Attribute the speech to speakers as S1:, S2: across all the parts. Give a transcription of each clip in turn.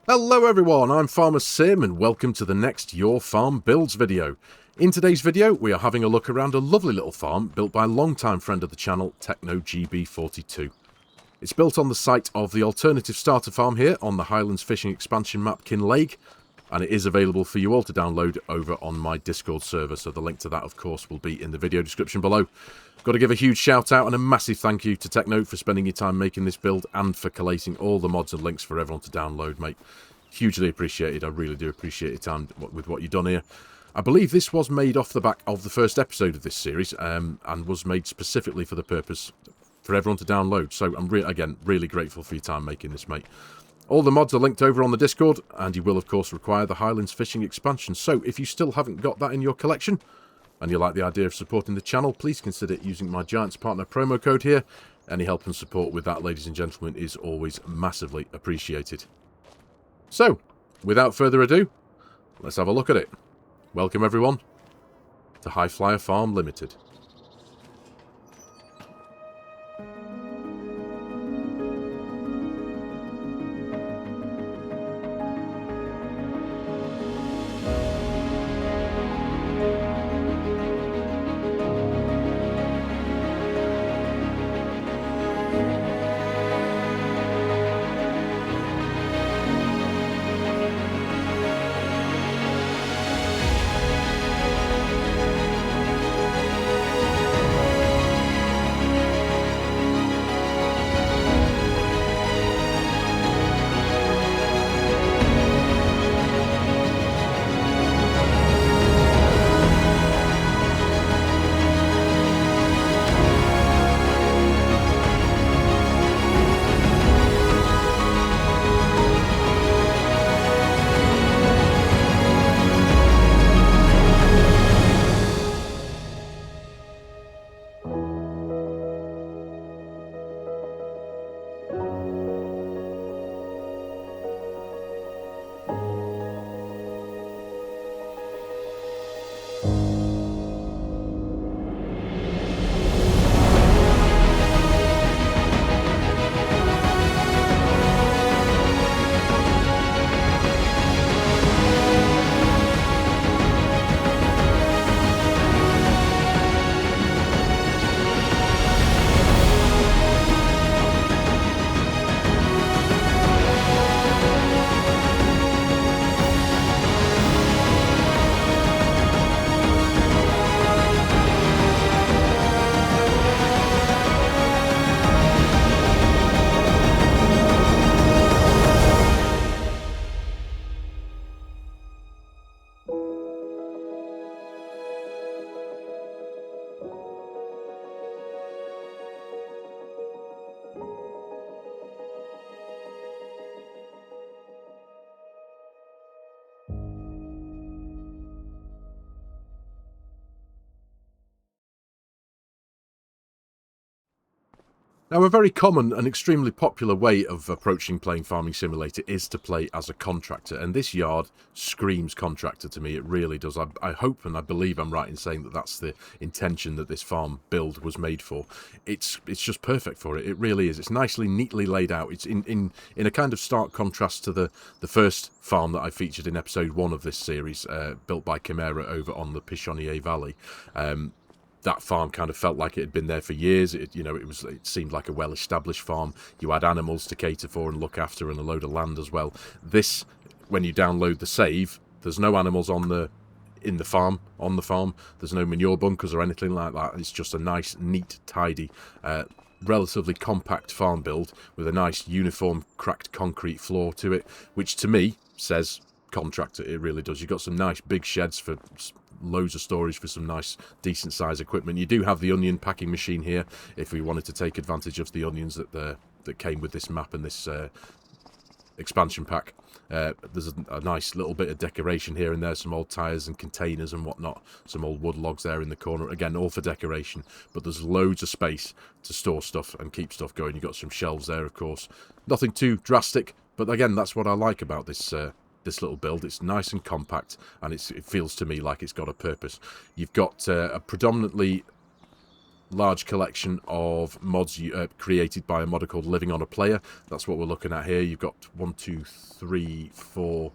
S1: Hello everyone, I'm FARMERSIM and welcome to the next Your Farm Builds video. In today's video we are having a look around a lovely little farm built by a long-time friend of the channel, TechnoGB42. It's built on the site of the alternative starter farm here on the Highlands Fishing Expansion map Kinlake, and it is available for you all to download over on my Discord server, so the link to that of course will be in the video description below. Got to give a huge shout out and a massive thank you to Techno for spending your time making this build and for collating all the mods and links for everyone to download, mate. Hugely appreciated. I really do appreciate your time with what you've done here. I believe this was made off the back of the first episode of this series and was made specifically for the purpose for everyone to download. So I'm again really grateful for your time making this, mate. All the mods are linked over on the Discord, and you will of course require the Highlands Fishing Expansion. So if you still haven't got that in your collection, and you like the idea of supporting the channel, please consider using my Giants Partner promo code here. Any help and support with that, ladies and gentlemen, is always massively appreciated. So, without further ado, let's have a look at it. Welcome everyone to Highflyer Farm Limited. Now, a very common and extremely popular way of approaching playing Farming Simulator is to play as a contractor, and this yard screams contractor to me. It really does. I hope and I believe I'm right in saying that that's the intention that this farm build was made for. It's just perfect for it. It really is. It's nicely, neatly laid out. It's in a kind of stark contrast to the first farm that I featured in episode 1 of this series, built by Chimera over on the Pichonier Valley. That farm kind of felt like it had been there for years. It seemed like a well-established farm. You had animals to cater for and look after, and a load of land as well. This, when you download the save, there's no animals on the farm. There's no manure bunkers or anything like that. It's just a nice, neat, tidy, relatively compact farm build with a nice uniform cracked concrete floor to it, which to me says contractor. It really does. You've got some nice big sheds for loads of storage for some nice decent size equipment. You do have the onion packing machine here if we wanted to take advantage of the onions that came with this map and this expansion pack. There's a nice little bit of decoration here and there, some old tyres and containers and whatnot, some old wood logs there in the corner, again all for decoration, but there's loads of space to store stuff and keep stuff going. You've got some shelves there, of course, nothing too drastic, but again that's what I like about this little build. It's nice and compact, and it feels to me like it's got a purpose. You've got a predominantly large collection of mods created by a modder called Living on a Player. That's what we're looking at here. You've got 4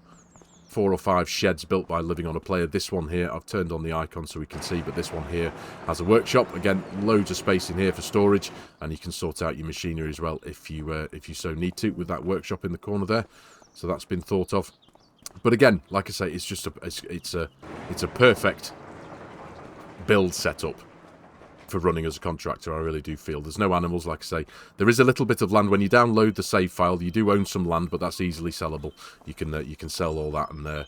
S1: or 5 sheds built by Living on a Player. This one here, I've turned on the icon so we can see, but this one here has a workshop. Again, loads of space in here for storage, and you can sort out your machinery as well if you so need to, with that workshop in the corner there. So that's been thought of. But again, like I say, it's just it's a perfect build setup for running as a contractor. I really do feel there's no animals. Like I say, there is a little bit of land when you download the save file. You do own some land, but that's easily sellable. You can sell all that and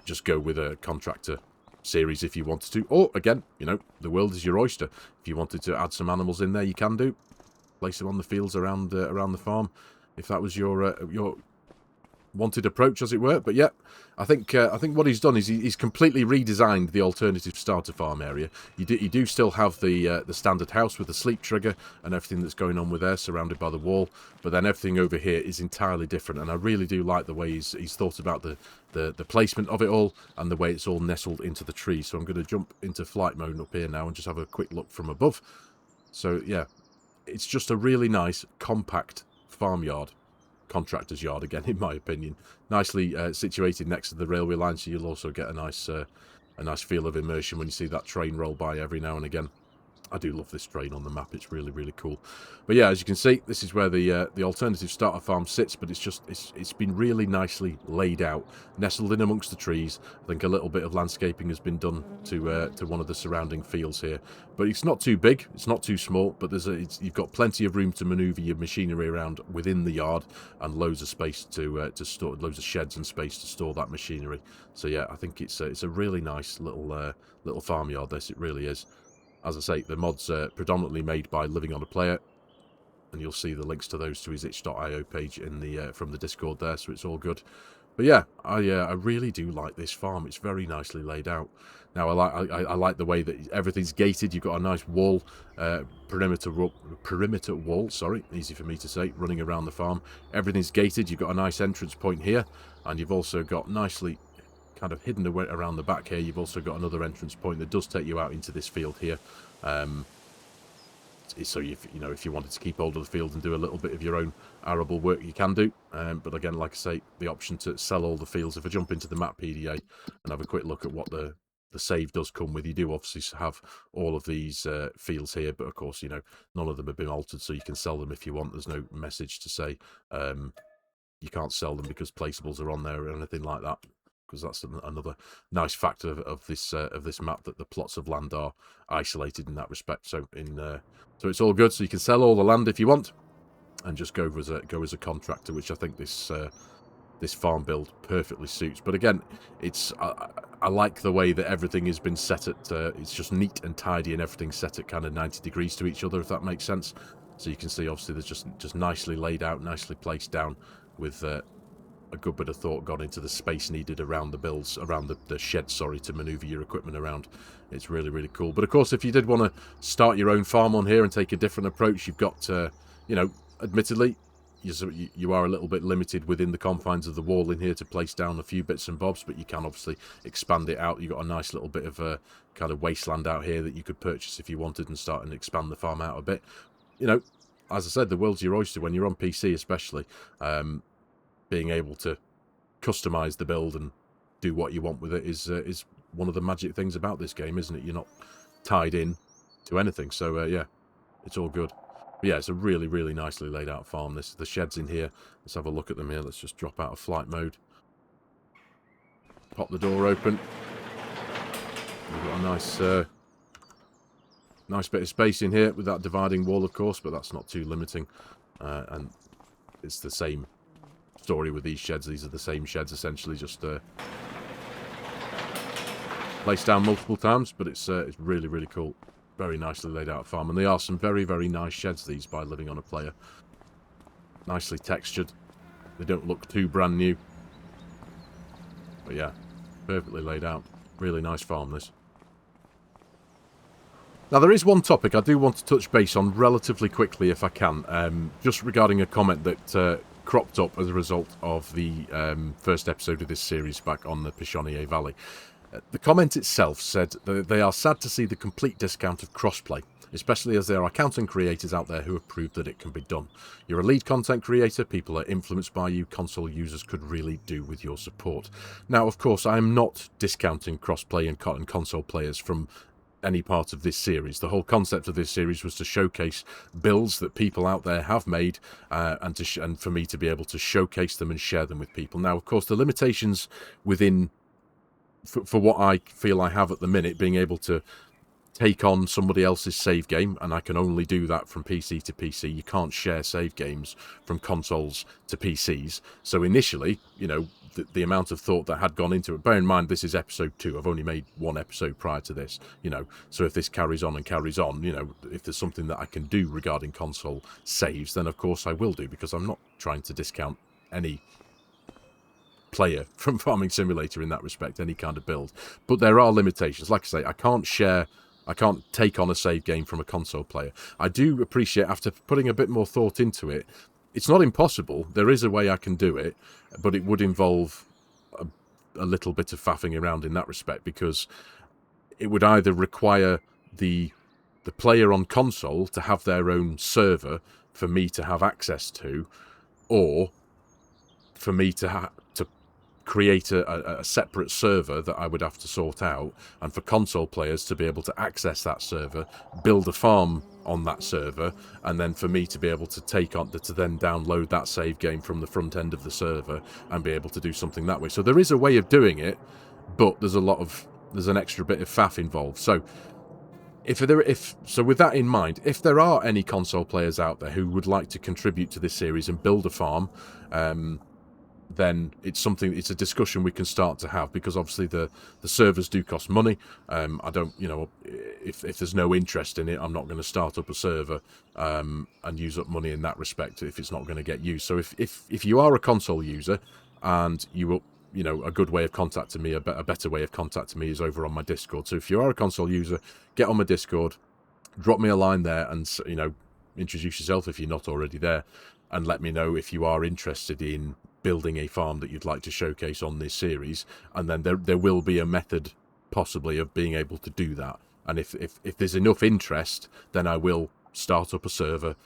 S1: just go with a contractor series if you wanted to. Or again, you know, the world is your oyster. If you wanted to add some animals in there, you can do. Place them on the fields around the farm, if that was your wanted approach, as it were. But yeah, I think what he's done is he's completely redesigned the alternative starter farm area. You do still have the standard house with the sleep trigger and everything that's going on with there, surrounded by the wall. But then everything over here is entirely different, and I really do like the way he's thought about the placement of it all and the way it's all nestled into the tree. So I'm going to jump into flight mode up here now and just have a quick look from above. So yeah, it's just a really nice compact farmyard. Contractor's yard again, in my opinion. Nicely situated next to the railway line, so you'll also get a nice feel of immersion when you see that train roll by every now and again. I do love this train on the map. It's really, really cool. But yeah, as you can see, this is where the alternative starter farm sits, but it's been really nicely laid out, nestled in amongst the trees. I think a little bit of landscaping has been done to one of the surrounding fields here. But it's not too big, it's not too small, but you've got plenty of room to manoeuvre your machinery around within the yard, and loads of space to store, loads of sheds and space to store that machinery. So yeah, I think it's a really nice little farmyard. This, it really is. As I say, the mod's predominantly made by Living on a Player, and you'll see the links to those to his itch.io page in the from the Discord there, so it's all good. But yeah, I really do like this farm. It's very nicely laid out. Now I like the way that everything's gated. You've got a nice wall, perimeter wall. Sorry, easy for me to say. Running around the farm, everything's gated. You've got a nice entrance point here, and you've also got nicely kind of hidden away around the back here. You've also got another entrance point that does take you out into this field here. So if you wanted to keep hold of the field and do a little bit of your own arable work, you can do. But again, like I say, the option to sell all the fields. If I jump into the map PDA and have a quick look at what the save does come with, you do obviously have all of these fields here, but of course, you know, none of them have been altered, so you can sell them if you want. There's no message to say you can't sell them because placeables are on there or anything like that, because that's another nice factor of this map, that the plots of land are isolated in that respect. So so it's all good. So you can sell all the land if you want, and just go as a contractor, which I think this farm build perfectly suits. But again, I like the way that everything has been set at. It's just neat and tidy, and everything's set at kind of 90 degrees to each other, if that makes sense. So you can see, obviously, there's just nicely laid out, nicely placed down, with a good bit of thought gone into the space needed around the builds, around the shed, sorry, to manoeuvre your equipment around. It's really, really cool. But of course, if you did want to start your own farm on here and take a different approach, you've got, you know, admittedly, you are a little bit limited within the confines of the wall in here to place down a few bits and bobs, but you can obviously expand it out. You've got a nice little bit of kind of wasteland out here that you could purchase if you wanted and start and expand the farm out a bit. You know, as I said, the world's your oyster when you're on PC, especially. Being able to customize the build and do what you want with it is one of the magic things about this game, isn't it? You're not tied in to anything. So yeah, it's all good. But yeah, it's a really, really nicely laid out farm. The sheds in here. Let's have a look at them here. Let's just drop out of flight mode. Pop the door open. We've got a nice bit of space in here with that dividing wall, of course, but that's not too limiting. And it's the same story with these sheds. These are the same sheds, essentially, just placed down multiple times, but it's really, really cool. Very nicely laid out farm, and they are some very, very nice sheds, these, by Living on a Player. Nicely textured. They don't look too brand new, but yeah, perfectly laid out. Really nice farm, this. Now, there is one topic I do want to touch base on relatively quickly, if I can, just regarding a comment that cropped up as a result of the first episode of this series back on the Pichonier Valley. The comment itself said that they are sad to see the complete discount of crossplay. especially as there are content creators out there who have proved that it can be done. You're a lead content creator, people are influenced by you, console users could really do with your support. Now, of course, I am not discounting crossplay and console players from any part of this series. The whole concept of this series was to showcase builds that people out there have made, and for me to be able to showcase them and share them with people. Now, of course, the limitations within, for what I feel I have at the minute, being able to take on somebody else's save game, and I can only do that from PC to PC. You can't share save games from consoles to PCs. So initially, you know, the amount of thought that had gone into it, bear in mind this is episode 2, I've only made 1 episode prior to this, you know, so if this carries on and carries on, you know, if there's something that I can do regarding console saves, then of course I will do, because I'm not trying to discount any player from Farming Simulator in that respect, any kind of build. But there are limitations. Like I say, I can't take on a save game from a console player. I do appreciate, after putting a bit more thought into it, it's not impossible. There is a way I can do it, but it would involve a little bit of faffing around in that respect, because it would either require the player on console to have their own server for me to have access to, or for me to create a separate server that I would have to sort out, and for console players to be able to access that server, build a farm on that server, and then for me to be able to to then download that save game from the front end of the server and be able to do something that way. So there is a way of doing it, but there's an extra bit of faff involved. So with that in mind, if there are any console players out there who would like to contribute to this series and build a farm, then it's a discussion we can start to have, because obviously the servers do cost money. I don't, you know, if there's no interest in it, I'm not going to start up a server and use up money in that respect if it's not going to get used. So if you are a console user, and you know, a good way of contacting me, a better way of contacting me is over on my Discord. So if you are a console user, get on my Discord, drop me a line there, and, you know, introduce yourself if you're not already there, and let me know if you are interested in building a farm that you'd like to showcase on this series. And then there will be a method possibly of being able to do that. And if there's enough interest, then I will start up a server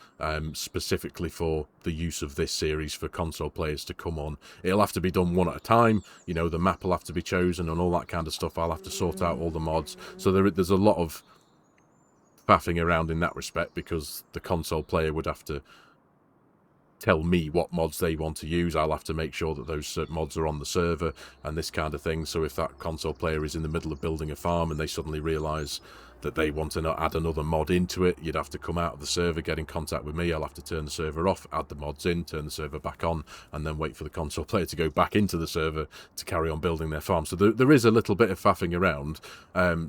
S1: specifically for the use of this series for console players to come on. It'll have to be done one at a time. You know, the map will have to be chosen and all that kind of stuff. I'll have to sort out all the mods. So there's a lot of faffing around in that respect, because the console player would have to tell me what mods they want to use. I'll have to make sure that those mods are on the server and this kind of thing. So if that console player is in the middle of building a farm and they suddenly realise that they want to add another mod into it, you'd have to come out of the server, get in contact with me. I'll have to turn the server off, add the mods in, turn the server back on, and then wait for the console player to go back into the server to carry on building their farm. So there is a little bit of faffing around.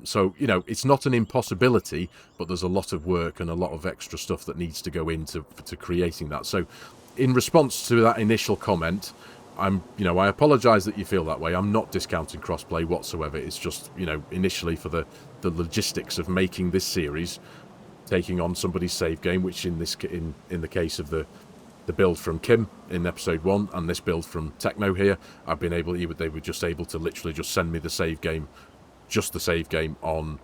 S1: So, you know, it's not an impossibility, but there's a lot of work and a lot of extra stuff that needs to go into creating that. So in response to that initial comment, I apologise that you feel that way. I'm not discounting crossplay whatsoever. It's just, you know, initially for the logistics of making this series, taking on somebody's save game, which in the case of the build from Kim in episode 1 and this build from Techno here, they were just able to literally just send me the save game, just the save game on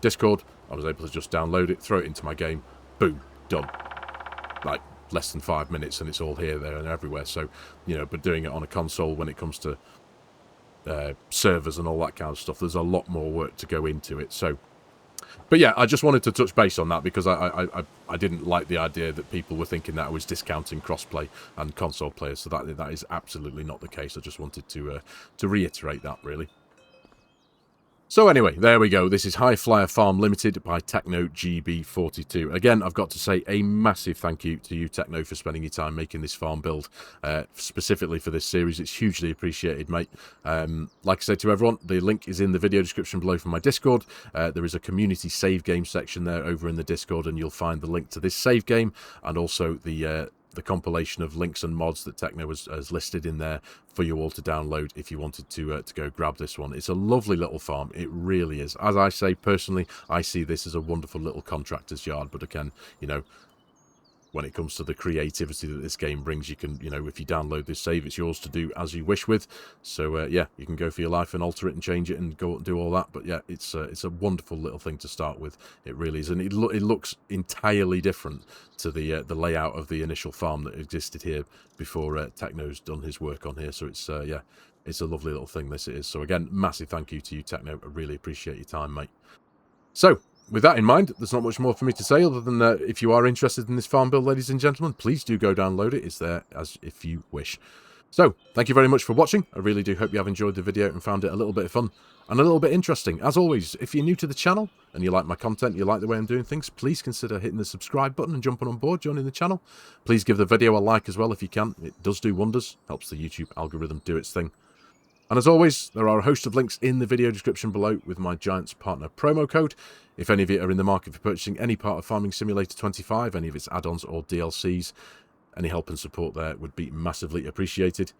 S1: Discord. I was able to just download it, throw it into my game, boom, done. Like, less than 5 minutes, and it's all here, there, and everywhere. So, you know, but doing it on a console when it comes to servers and all that kind of stuff, there's a lot more work to go into it. So, but yeah, I just wanted to touch base on that, because I didn't like the idea that people were thinking that I was discounting crossplay and console players. So that is absolutely not the case. I just wanted to reiterate that, really. So anyway, there we go. This is Highflyer Farm Limited by Techno GB42. Again, I've got to say a massive thank you to you, Techno, for spending your time making this farm build, specifically for this series. It's hugely appreciated, mate. Like I said to everyone, the link is in the video description below for my Discord. There is a community save game section there over in the Discord, and you'll find the link to this save game and also the compilation of links and mods that Techno has listed in there for you all to download if you wanted to go grab this one. It's a lovely little farm. It really is. As I say, personally, I see this as a wonderful little contractor's yard. But again, you know, when it comes to the creativity that this game brings. You can, you know, if you download this save, it's yours to do as you wish with. So yeah, you can go for your life and alter it and change it and go and do all that. But yeah, it's a wonderful little thing to start with. It really is, and it looks entirely different to the layout of the initial farm that existed here before Techno's done his work on here. So it's yeah, it's a lovely little thing, this is. So again, massive thank you to you, Techno. I really appreciate your time, mate. So, with that in mind, there's not much more for me to say other than if you are interested in this farm build, ladies and gentlemen, please do go download it. It's there as if you wish. So, thank you very much for watching. I really do hope you have enjoyed the video and found it a little bit of fun and a little bit interesting. As always, if you're new to the channel and you like my content, you like the way I'm doing things, please consider hitting the subscribe button and jumping on board, joining the channel. Please give the video a like as well if you can. It does do wonders, helps the YouTube algorithm do its thing. And as always, there are a host of links in the video description below with my Giants Partner promo code. If any of you are in the market for purchasing any part of Farming Simulator 25, any of its add-ons or DLCs, any help and support there would be massively appreciated.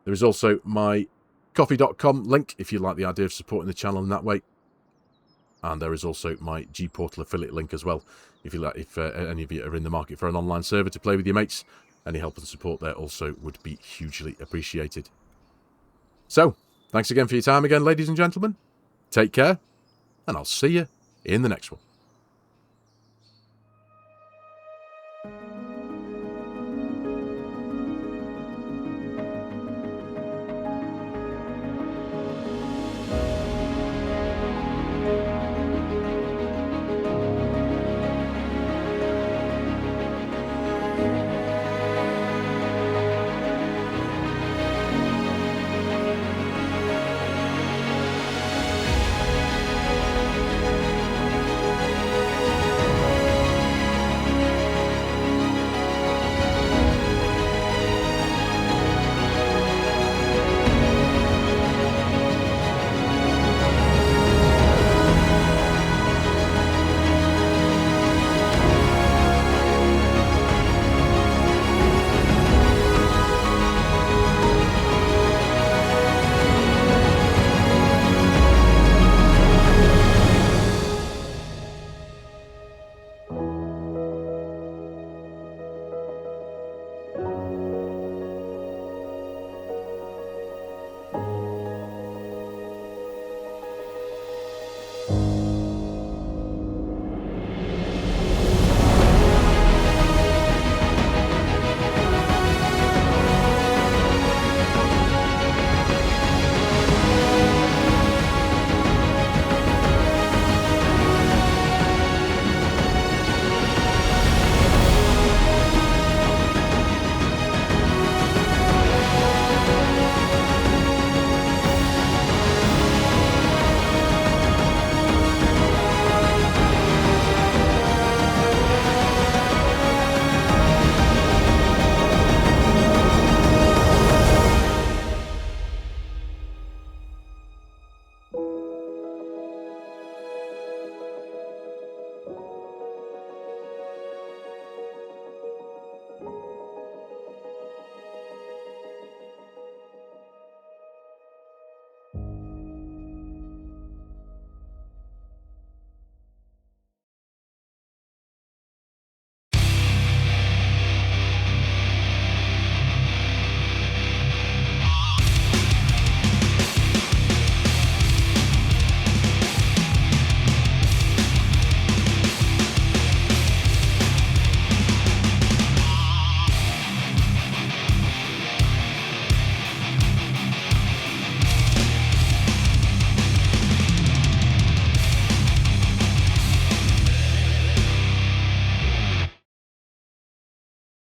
S1: There is also my coffee.com link if you like the idea of supporting the channel in that way. And there is also my G-Portal affiliate link as well. If you like, if any of you are in the market for an online server to play with your mates, any help and support there also would be hugely appreciated. So, thanks again for your time again, ladies and gentlemen. Take care, and I'll see you in the next one.